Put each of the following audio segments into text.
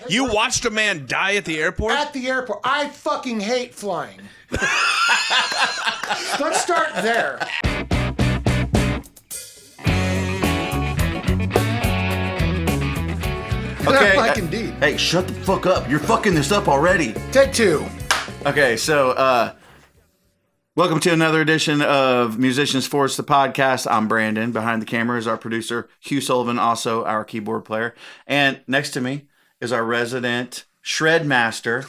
You watched a man die at the airport? At the airport. I fucking hate flying. Let's start there. Okay. Like indeed. Hey, shut the fuck up. You're fucking this up already. Take two. Okay, so welcome to another edition of Musicians Force, the podcast. I'm Brandon. Behind the camera is our producer, Hugh Sullivan, also our keyboard player. And next to me is our resident shred master,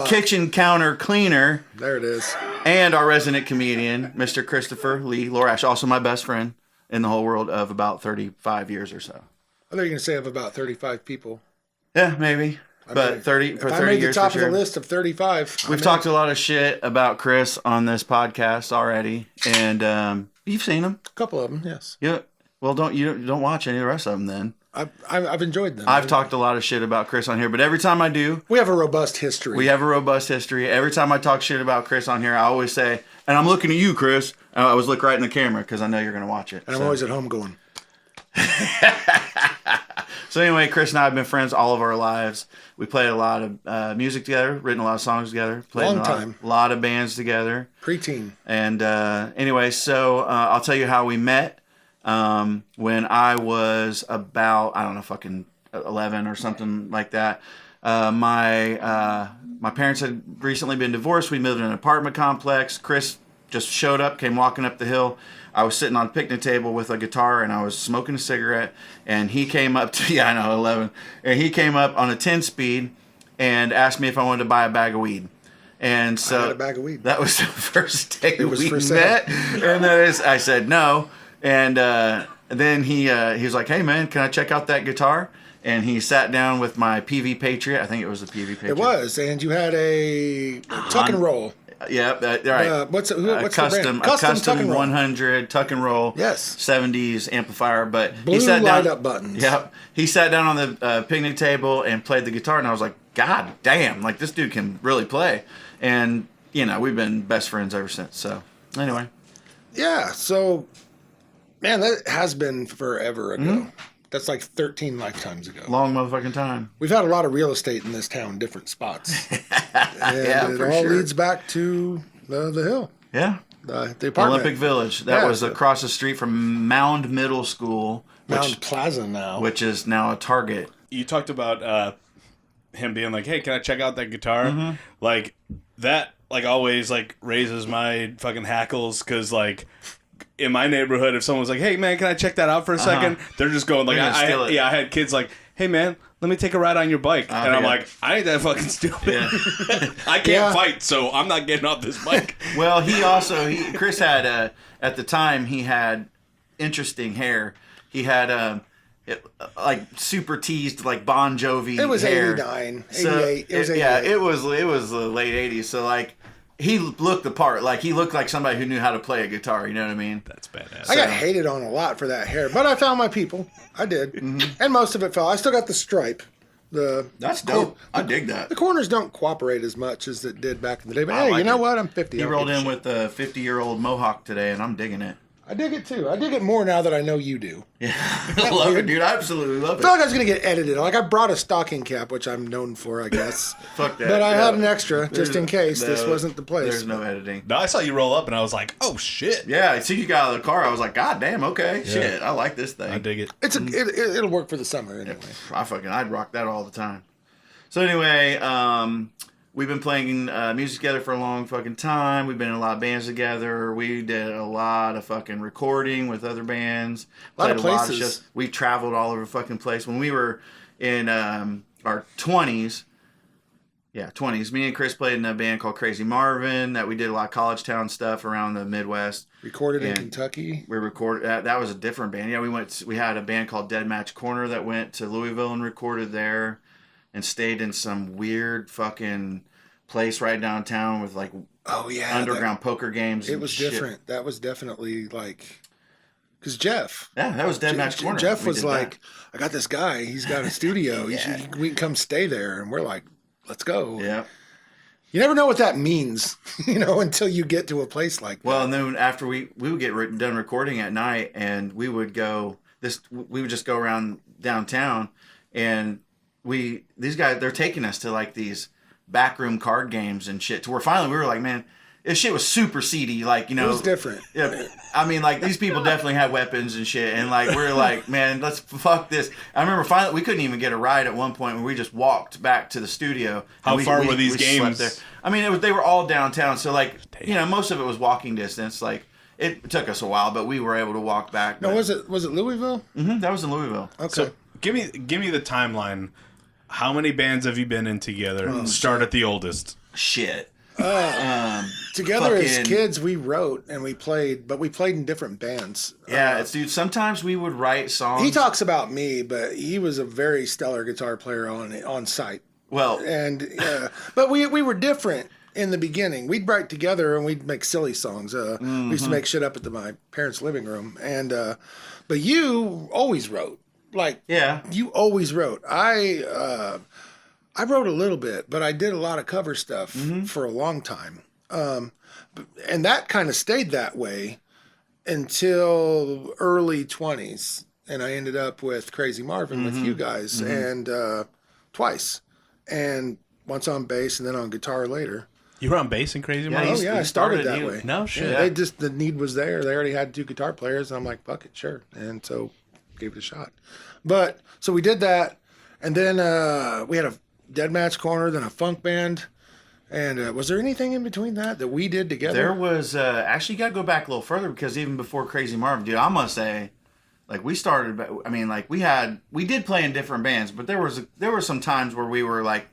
kitchen counter cleaner. There it is. And our resident comedian, Mr. Christopher Lee Lorash, also my best friend in the whole world of about 35 years or so. I thought you were going to say of about 35 people. Yeah, maybe. But 30 for 30 years. I made the top for of sure. the list of 35. We've talked a lot of shit about Chris on this podcast already, and you've seen him. A couple of them, yes. Yeah. Well, don't watch any of the rest of them then. I've enjoyed them. I've talked a lot of shit about Chris on here, but every time I do, we have a robust history. Every time I talk shit about Chris on here, I always say, and I'm looking at you, Chris. I always look right in the camera because I know you're going to watch it. And I'm always at home going. So anyway, Chris and I have been friends all of our lives. We played a lot of music together, written a lot of songs together, played in a lot of bands together. Preteen. And anyway, so I'll tell you how we met. When I was about, I don't know, fucking 11 or something like that. My parents had recently been divorced. We lived in an apartment complex. Chris just showed up, came walking up the hill. I was sitting on a picnic table with a guitar and I was smoking a cigarette, and he came up to, 11, and he came up on a 10-speed and asked me if I wanted to buy a bag of weed. And so I had a bag of weed. That was the first day we for met. And I said no. And then he was like, "Hey man, can I check out that guitar?" And he sat down with my PV Patriot. I think it was a PV Patriot. It was, and you had a tuck and roll. Yeah, right. What's the brand? Custom 100 tuck and roll. Yes. 70s amplifier, but blue he sat down, light up buttons. Yep. He sat down on the picnic table and played the guitar, and I was like, God damn, like this dude can really play. And we've been best friends ever since. So anyway. Yeah. So, man, that has been forever ago. Mm-hmm. That's like 13 lifetimes ago. Long motherfucking time. We've had a lot of real estate in this town, different spots. And it all leads back to the hill. Yeah. The apartment. Olympic Village. That was across the street from Mound Middle School. Mound Plaza now. Which is now a Target. You talked about him being like, hey, can I check out that guitar? Mm-hmm. Like, that, like, always, like, raises my fucking hackles, because, like, in my neighborhood, if someone's like, hey, man, can I check that out for a second? They're just going, like, I had kids like, hey, man, let me take a ride on your bike. And I'm like, I ain't that fucking stupid. Yeah. I can't fight, so I'm not getting off this bike. Well, Chris had, at the time, he had interesting hair. He had, like, super teased, like, Bon Jovi hair. It was 89, 88. So, it was 88. Yeah, it was the late 80s. So, like, he looked the part. Like, he looked like somebody who knew how to play a guitar. You know what I mean? That's badass. I got hated on a lot for that hair, but I found my people. I did. Mm-hmm. And most of it fell. I still got the stripe. That's dope. I dig that. The corners don't cooperate as much as it did back in the day. But hey, you know what? I'm 50. He rolled in with a 50-year-old mohawk today, and I'm digging it. I dig it too. I dig it more now that I know you do. Yeah, I love it, dude. I absolutely love it. I felt like I was going to get edited. Like, I brought a stocking cap, which I'm known for, I guess. Fuck that. But I had an extra just in case this wasn't the place. There's no editing. No, I saw you roll up and I was like, oh shit. Yeah, I see you got out of the car. I was like, God damn, okay. Yeah. Shit, I like this thing. I dig it. It'll work for the summer anyway. I'd rock that all the time. So anyway, we've been playing music together for a long fucking time. We've been in a lot of bands together. We did a lot of fucking recording with other bands. A lot of places. shows. We traveled all over the fucking place. When we were in our 20s, me and Chris played in a band called Crazy Marvin that we did a lot of college town stuff around the Midwest. Recorded in Kentucky. We recorded that was a different band. Yeah, we had a band called Dead Match Corner that went to Louisville and recorded there. And stayed in some weird fucking place right downtown with like underground poker games. It was different. Shit. That was definitely like, because Jeff. Yeah, that was Dead Match Corner. Jeff was like, I got this guy. He's got a studio. We can come stay there. And we're like, let's go. Yeah. You never know what that means, until you get to a place like that. Well, and then after we would get done recording at night, and we would just go around downtown, and these guys, they're taking us to like these backroom card games and shit. To where finally we were like, man, this shit was super seedy. Like, you know, it was different. Yeah, I mean, like these people definitely had weapons and shit, and like we're like, man, let's fuck this. I remember finally we couldn't even get a ride at one point when we just walked back to the studio. How far were these games? There. I mean, they were all downtown, so like, you know, most of it was walking distance. Like, it took us a while, but we were able to walk back. No, was it Louisville? Mm-hmm, that was in Louisville. Okay. So give me the timeline. How many bands have you been in together? Start at the oldest. Shit. Together as kids, we wrote and we played, but we played in different bands. Yeah, dude. Sometimes we would write songs. He talks about me, but he was a very stellar guitar player on site. Well, and but we were different in the beginning. We'd write together and we'd make silly songs. We used to make shit up at my parents' living room, and but you always wrote. Like, yeah, you always wrote. I wrote a little bit, but I did a lot of cover stuff for a long time. And that kind of stayed that way until early 20s. And I ended up with Crazy Marvin with you guys and twice. And once on bass and then on guitar later. You were on bass in Crazy Marvin? Oh, yeah, I started that way. No shit. Yeah, the need was there. They already had 2 guitar players. And I'm like, fuck it, sure. And so gave it a shot. But so we did that. And then we had a Dead Match Corner, then a funk band. And was there anything in between that we did together? There was, actually, you got to go back a little further because even before Crazy Marvin, dude, I must say, like, we started, I mean, like, we did play in different bands, but there were some times where we were, like,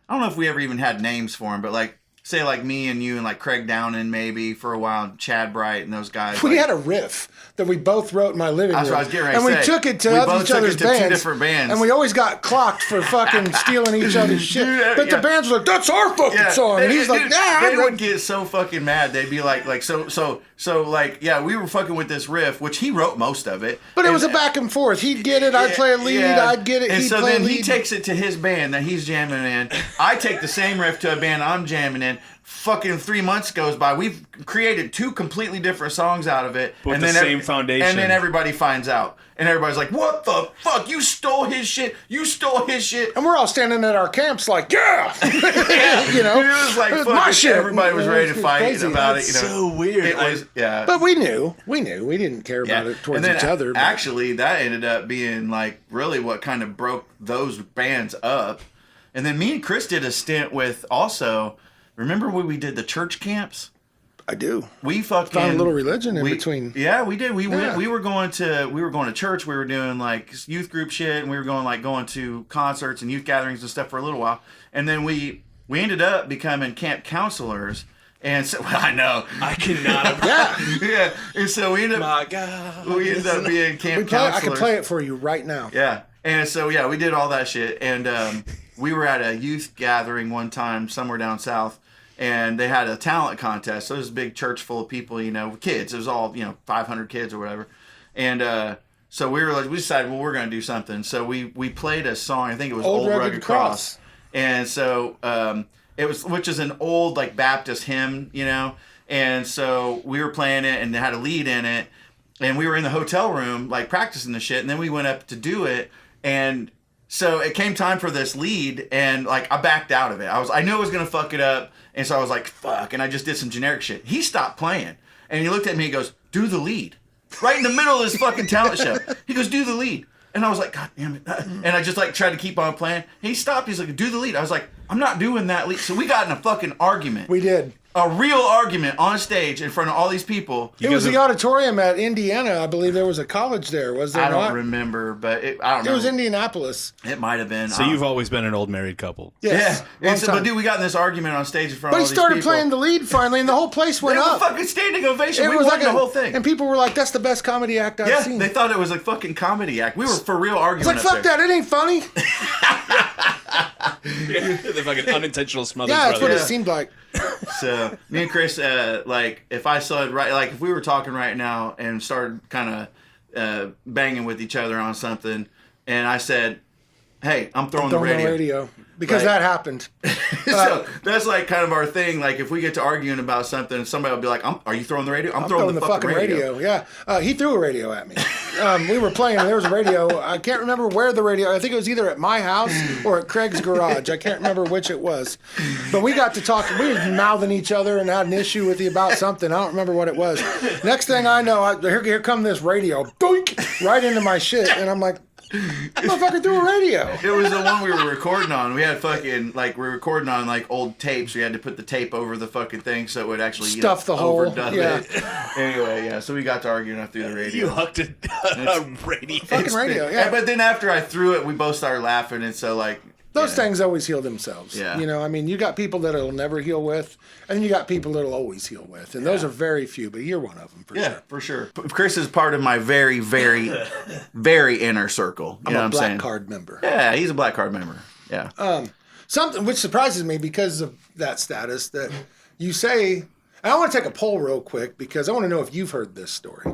I don't know if we ever even had names for them, but, like, say, like, me and you and, like, Craig Downen maybe for a while, Chad Bright and those guys. We like, had a riff that we both wrote in my living room. That's what I was getting ready to say. And we took it to each other's bands. 2 different bands. And we always got clocked for fucking stealing each other's shit. Dude, but the bands were like, that's our fucking song. And he's like, nah. They would get so fucking mad. They'd be like, so, like, yeah, we were fucking with this riff, which he wrote most of it. But it was a back and forth. He'd get it, I'd play a lead, I'd get it, and he'd so play a then lead. he takes it to his band that he's jamming in. I take the same riff to a band I'm jamming in. Fucking 3 months goes by. We've created 2 completely different songs out of it. With the same foundation. And then everybody finds out. And everybody's like, what the fuck? You stole his shit. You stole his shit. And we're all standing at our camps like, yeah. You know? It was like, fucking, my shit. Everybody was ready to fight crazy. about That's it. You know? So weird. It was, yeah. But we knew. We didn't care about it towards each other. Actually, that ended up being like really what kind of broke those bands up. And then me and Chris did a stint with also, remember when we did the church camps? I do. We fucking found a little religion in between. Yeah, we did. We went. We were going to church. We were doing like youth group shit, and we were going to concerts and youth gatherings and stuff for a little while. And then we ended up becoming camp counselors. And so I know I cannot. yeah. And so we ended up. My God. We ended up being camp counselors. I can play it for you right now. Yeah. And so yeah, we did all that shit, and we were at a youth gathering one time somewhere down south. And they had a talent contest. So it was a big church full of people, you know, kids. It was all, 500 kids or whatever. And so we decided, well, we're going to do something. So we played a song. I think it was Old Rugged Cross. And so it was, which is an old like Baptist hymn, you know. And so we were playing it, and they had a lead in it. And we were in the hotel room like practicing the shit. And then we went up to do it, and so it came time for this lead, and like I backed out of it. I knew I was gonna fuck it up, and so I was like, fuck, and I just did some generic shit. He stopped playing, and he looked at me and goes, do the lead. Right in the middle of this fucking talent show. He goes, do the lead. And I was like, God damn it. And I just like tried to keep on playing. And he stopped, he's like, do the lead. I was like, I'm not doing that lead. So we got in a fucking argument. We did. A real argument on stage in front of all these people. It was the auditorium at Indiana. I believe there was a college there. Was there not? I don't remember, but I don't know. It was Indianapolis. It might have been. So you've always been an old married couple. Yes. Yeah. But dude, we got in this argument on stage in front of all these people. But people. he started playing the lead finally, and the whole place went up. A fucking standing ovation. We won the whole thing. And people were like, that's the best comedy act I've seen. They thought it was a fucking comedy act. We were for real arguing. It's like, fuck that. It ain't funny. The fucking unintentional smothered brother. That's what it seemed like. So me and Chris, like if I saw it right, like if we were talking right now and started kind of banging with each other on something, and I said, hey, I'm throwing the radio. Because that happened. So that's like kind of our thing. Like if we get to arguing about something, somebody will be like, "Are you throwing the radio?" I'm throwing the fucking radio. Yeah, he threw a radio at me. We were playing, and there was a radio. I can't remember where the radio. I think it was either at my house or at Craig's garage. I can't remember which it was. But we got to talking. We were mouthing each other and had an issue about something. I don't remember what it was. Next thing I know, here come this radio, doink, right into my shit, and I'm like, motherfucker threw a radio. It was the one we were recording on. We had fucking, like, we were recording on, like, old tapes. We had to put the tape over the fucking thing so it would actually, stuff the hole. Overdub it. Anyway, yeah, so we got to arguing after the radio. You hucked a radio. Fucking radio, yeah. But then after I threw it, we both started laughing, and so, like... Those things always heal themselves. Yeah. You know, I mean, you got people that it'll never heal with, and you got people that'll always heal with. And those are very few, but you're one of them, for sure. Yeah, for sure. Chris is part of my very, very, very inner circle. You know what I'm saying? I'm a black card member. Yeah, he's a black card member. Yeah. Something which surprises me because of that status that you say, and I want to take a poll real quick because I want to know if you've heard this story.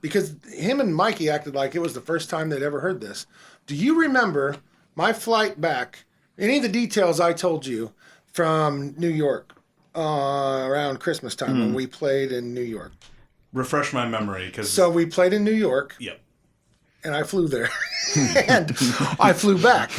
Because him and Mikey acted like it was the first time they'd ever heard this. Do you remember my flight back, any of the details I told you from New York around Christmas time when we played in New York? Refresh my memory. So we played in New York. Yep. And I flew there. And I flew back.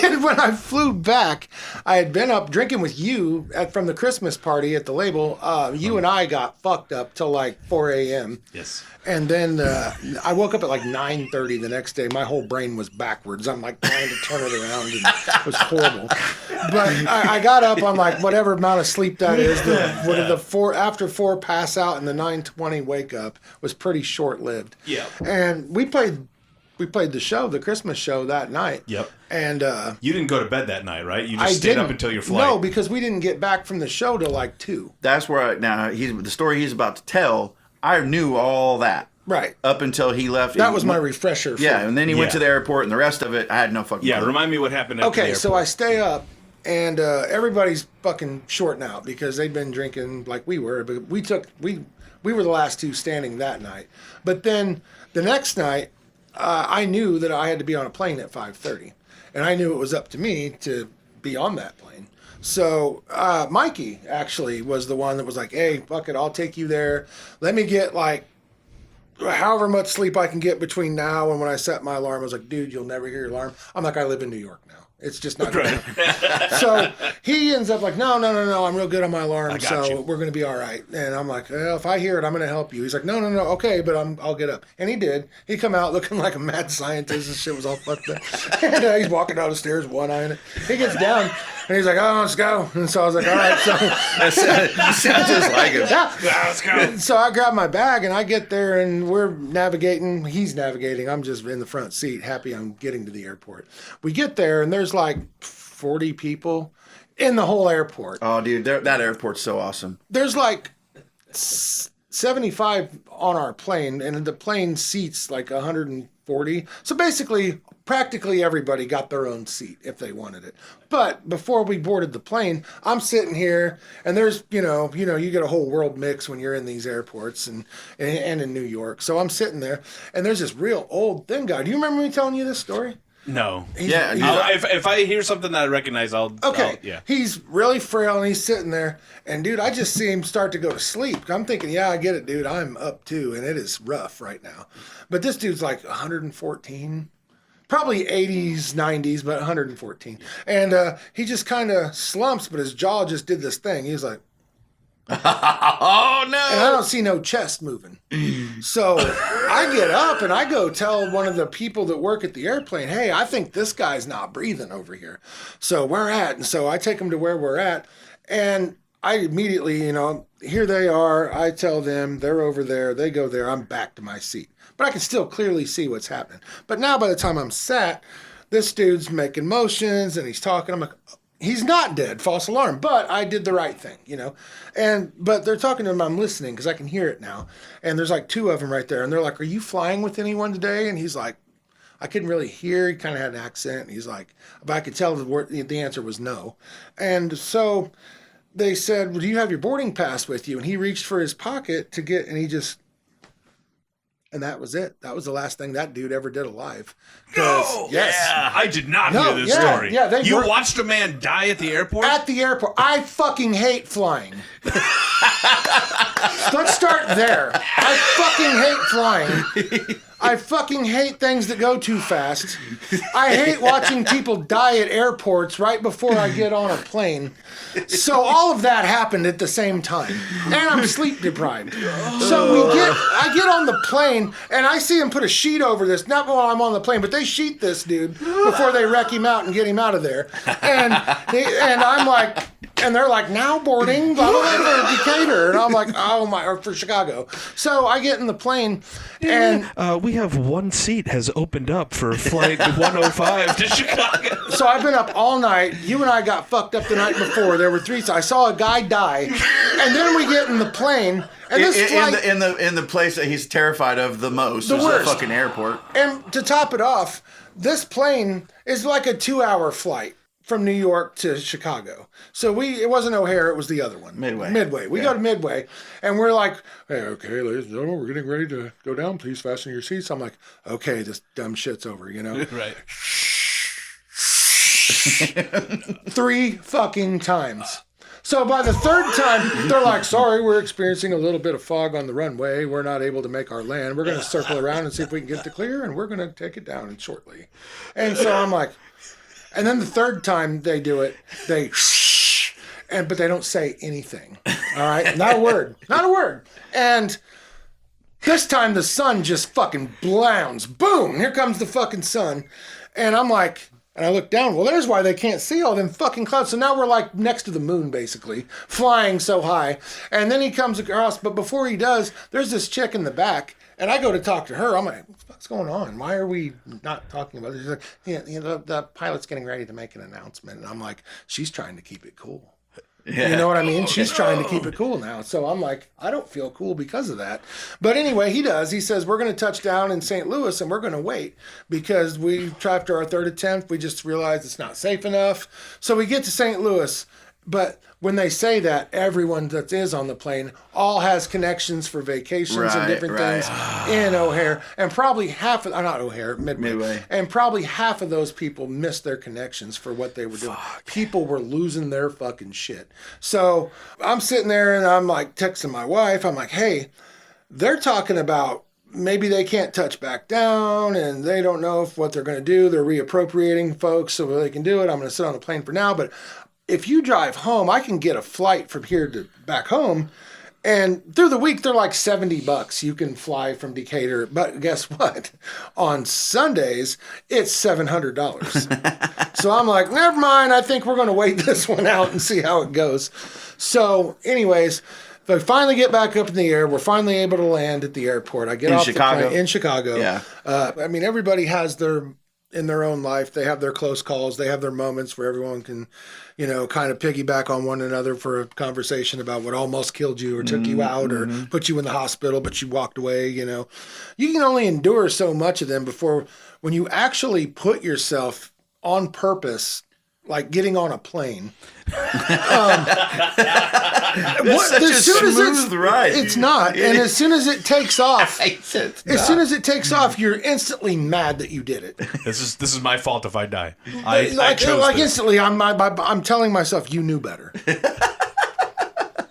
And when I flew back, I had been up drinking with you from the Christmas party at the label. You and I got fucked up till like 4 a.m. Yes. And then I woke up at like 9:30 the next day. My whole brain was backwards. I'm like trying to turn it around. And it was horrible. But I got up on like whatever amount of sleep that is. After 4 pass out and the 9:20 wake up was pretty short lived. Yeah. And we played the show, the Christmas show that night. Yep. And you didn't go to bed that night, right? You just stayed up until your flight. No, because we didn't get back from the show till like 2. That's where the story he's about to tell. I knew all that. Right. Up until he left. That was my refresher. And then he went to the airport, and the rest of it, I had no fucking clue. Remind me what happened after the airport. So I stay up, and everybody's fucking shorting out because they'd been drinking like we were. But we were the last two standing that night. But then the next night, I knew that I had to be on a plane at 5:30, and I knew it was up to me to be on that plane. So Mikey actually was the one that was like, "Hey, fuck it, I'll take you there. Let me get like however much sleep I can get between now and when I set my alarm." I was like, "Dude, you'll never hear your alarm." I'm like, "I live in New York now. It's just not going to happen." So he ends up like, no, I'm real good on my alarm, so we're going to be all right. And I'm like, well, if I hear it, I'm going to help you. He's like, no, okay, but I'll get up. And he did. He come out looking like a mad scientist and shit was all fucked up. And he's walking down the stairs, one eye in it. He gets down, and he's like, "Oh, let's go." And so I was like, all right. So you sound just like him. Yeah, let's go. So I grab my bag, and I get there, and we're navigating. He's navigating. I'm just in the front seat, happy I'm getting to the airport. We get there, and there's like 40 people in the whole airport. Oh, dude, that airport's so awesome. There's like 75 on our plane, and the plane seats like 140. So basically, practically everybody got their own seat if they wanted it. But before we boarded the plane, I'm sitting here, and there's, you get a whole world mix when you're in these airports and in New York. So I'm sitting there, and there's this real old thin guy. Do you remember me telling you this story? No. If I hear something that I recognize, He's really frail, and he's sitting there, and dude, I just see him start to go to sleep. I'm thinking, yeah, I get it, dude. I'm up too, and it is rough right now. But this dude's like 114, probably 80s, 90s, but 114. And he just kind of slumps, but his jaw just did this thing. He was like, oh no! And I don't see no chest moving. So I get up and I go tell one of the people that work at the airplane, "Hey, I think this guy's not breathing over here." So where at? And so I take him to where we're at, and I immediately, here they are. I tell them they're over there. They go there. I'm back to my seat, but I can still clearly see what's happening. But now by the time I'm sat, this dude's making motions and he's talking. I'm like, he's not dead, false alarm, but I did the right thing, but they're talking to him, I'm listening because I can hear it now. And there's like 2 of them right there. And they're like, "Are you flying with anyone today?" And he's like, I couldn't really hear. He kind of had an accent. And he's like, but I could tell the answer was no. And so they said, "Well, do you have your boarding pass with you?" And he reached for his pocket to get, and he just And that was it. That was the last thing that dude ever did alive. No! Yes. Yeah, I did not hear this story. Yeah, you watched a man die at the airport? At the airport. I fucking hate flying. Let's start there. I fucking hate flying. I fucking hate things that go too fast. I hate watching people die at airports right before I get on a plane. So all of that happened at the same time. And I'm sleep deprived. So I get on the plane and I see him put a sheet over this, not while I'm on the plane, but they sheet this dude before they wreck him out and get him out of there. And I'm like, and they're like, now boarding, blah, blah, blah, for Decatur. And I'm like, or for Chicago. So I get in the plane and... we have one seat has opened up for flight 105 to Chicago. So I've been up all night. You and I got fucked up the night before. There were 3. So I saw a guy die. And then we get in the plane. And this flight... In the place that he's terrified of the most. The worst. The fucking airport. And to top it off, this plane is like a 2-hour flight from New York to Chicago. So it wasn't O'Hare, it was the other one. Midway. We go to Midway, and we're like, hey, okay, ladies and gentlemen, we're getting ready to go down. Please fasten your seats. I'm like, okay, this dumb shit's over, you know? Right. 3 fucking times. So by the 3rd time, they're like, sorry, we're experiencing a little bit of fog on the runway. We're not able to make our land. We're going to circle around and see if we can get the clear, and we're going to take it down shortly. And so I'm like... And then the 3rd time they do it, they but they don't say anything. All right? Not a word. Not a word. And this time the sun just fucking blounds. Boom! Here comes the fucking sun. And I'm like, and I look down, well, there's why they can't see all them fucking clouds. So now we're like next to the moon, basically, flying so high. And then he comes across, but before he does, there's this chick in the back. And I go to talk to her. I'm like, what's going on? Why are we not talking about this? She's like, the pilot's getting ready to make an announcement. And I'm like, she's trying to keep it cool. Yeah. You know what I mean? She's trying to keep it cool now. So I'm like, I don't feel cool because of that. But anyway, he does. He says, we're going to touch down in St. Louis and we're going to wait because we tried after our 3rd attempt. We just realized it's not safe enough. So we get to St. Louis. But when they say that, everyone that is on the plane all has connections for vacations and different things in O'Hare. And probably Midway. And probably half of those people missed their connections for what they were doing. People were losing their fucking shit. So I'm sitting there and I'm like texting my wife. I'm like, hey, they're talking about maybe they can't touch back down and they don't know what they're going to do. They're reappropriating folks so they can do it. I'm going to sit on the plane for now. But if you drive home, I can get a flight from here to back home. And through the week, they're like $70. You can fly from Decatur. But guess what? On Sundays, it's $700. So I'm like, never mind. I think we're going to wait this one out and see how it goes. So anyways, they finally get back up in the air. We're finally able to land at the airport. I get off the plane in Chicago. Yeah. I mean, everybody has in their own life, they have their close calls. They have their moments where everyone can, kind of piggyback on one another for a conversation about what almost killed you or took you out or put you in the hospital, but you walked away, You can only endure so much of them before when you actually put yourself on purpose, like getting on a plane. That's such a smooth ride. It's not. And as soon as it takes off, you're instantly mad that you did it. This is my fault if I die. I chose this. Instantly, I'm telling myself you knew better.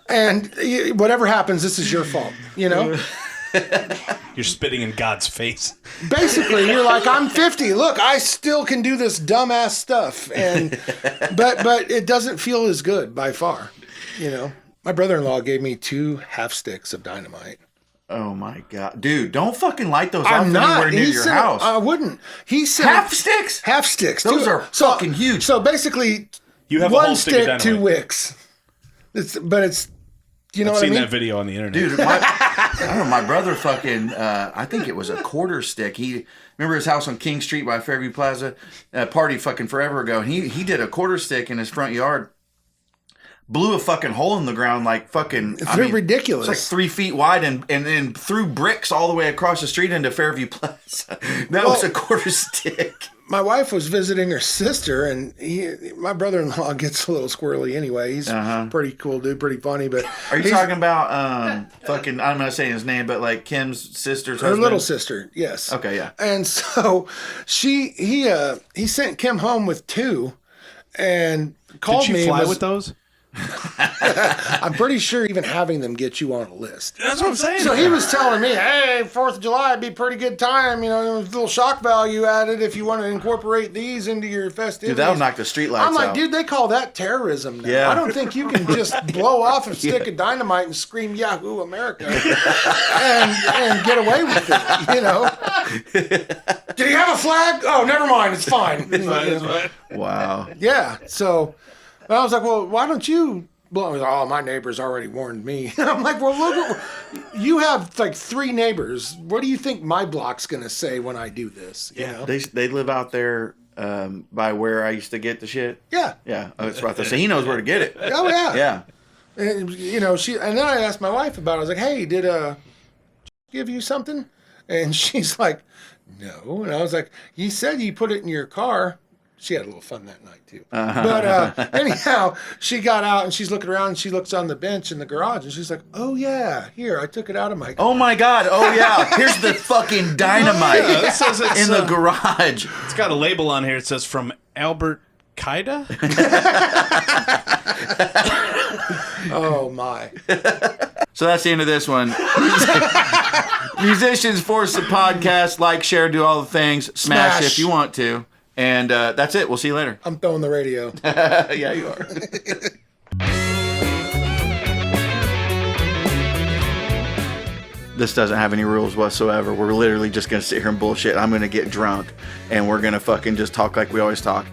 And whatever happens, this is your fault. You're spitting in God's face. Basically, you're like, I'm 50. Look, I still can do this dumbass stuff, but it doesn't feel as good by far. My brother-in-law gave me 2 half sticks of dynamite. Oh my god, dude! Don't fucking light those off anywhere near your house. I wouldn't. He said half sticks. Half sticks. Those are fucking huge. So basically, you have 1 stick, 2 wicks. It's. I've seen that video on the internet. Dude, I don't know, my brother fucking, I think it was a quarter stick. Remember his house on King Street by Fairview Plaza? Party fucking forever ago. And he did a quarter stick in his front yard. Blew a fucking hole in the ground like fucking... It's ridiculous. It's like 3 feet wide and then threw bricks all the way across the street into Fairview Plaza. That was a quarter stick. my wife was visiting her sister, and my brother-in-law gets a little squirrely anyway. He's pretty cool dude, pretty funny. But are you talking about fucking? I'm not saying his name, but like Kim's sister's husband? Her little sister, yes. Okay, yeah. And so he sent Kim home with 2, and called me. Did she fly with those? I'm pretty sure even having them get you on a list. That's what I'm saying. So he was telling me, hey, 4th of July would be a pretty good time. You know, there was a little shock value added if you want to incorporate these into your festivities. Dude, that would knock the streetlights out. I'm like, dude, they call that terrorism now. Yeah. I don't think you can just blow off a stick of dynamite and scream Yahoo America and get away with it, you know? Did he have a flag? Oh, never mind. It's fine. It's fine. Wow. Yeah. So I was like, well, why don't you blow? He was like, oh, my neighbors already warned me. I'm like, well, look, you have like 3 neighbors. What do you think my block's going to say when I do this? You know? They live out there by where I used to get the shit. Yeah. Yeah. Oh, that's right there. So he knows where to get it. Oh, yeah. Yeah. And, you know, and then I asked my wife about it. I was like, hey, did give you something? And she's like, no. And I was like, you said you put it in your car. She had a little fun that night, too. But anyhow, she got out, and she's looking around, and she looks on the bench in the garage, and she's like, oh, yeah, here, I took it out of my car. Oh, my God. Oh, yeah. Here's the fucking dynamite It says it's, in the garage. It's got a label on here. It says from Albert Qaeda. Oh, my. So that's the end of this one. Musicians Force the podcast. Like, share, do all the things. Smash if you want to. And that's it. We'll see you later. I'm throwing the radio. Yeah, you are. This doesn't have any rules whatsoever. We're literally just going to sit here and bullshit. I'm going to get drunk, and we're going to fucking just talk like we always talk.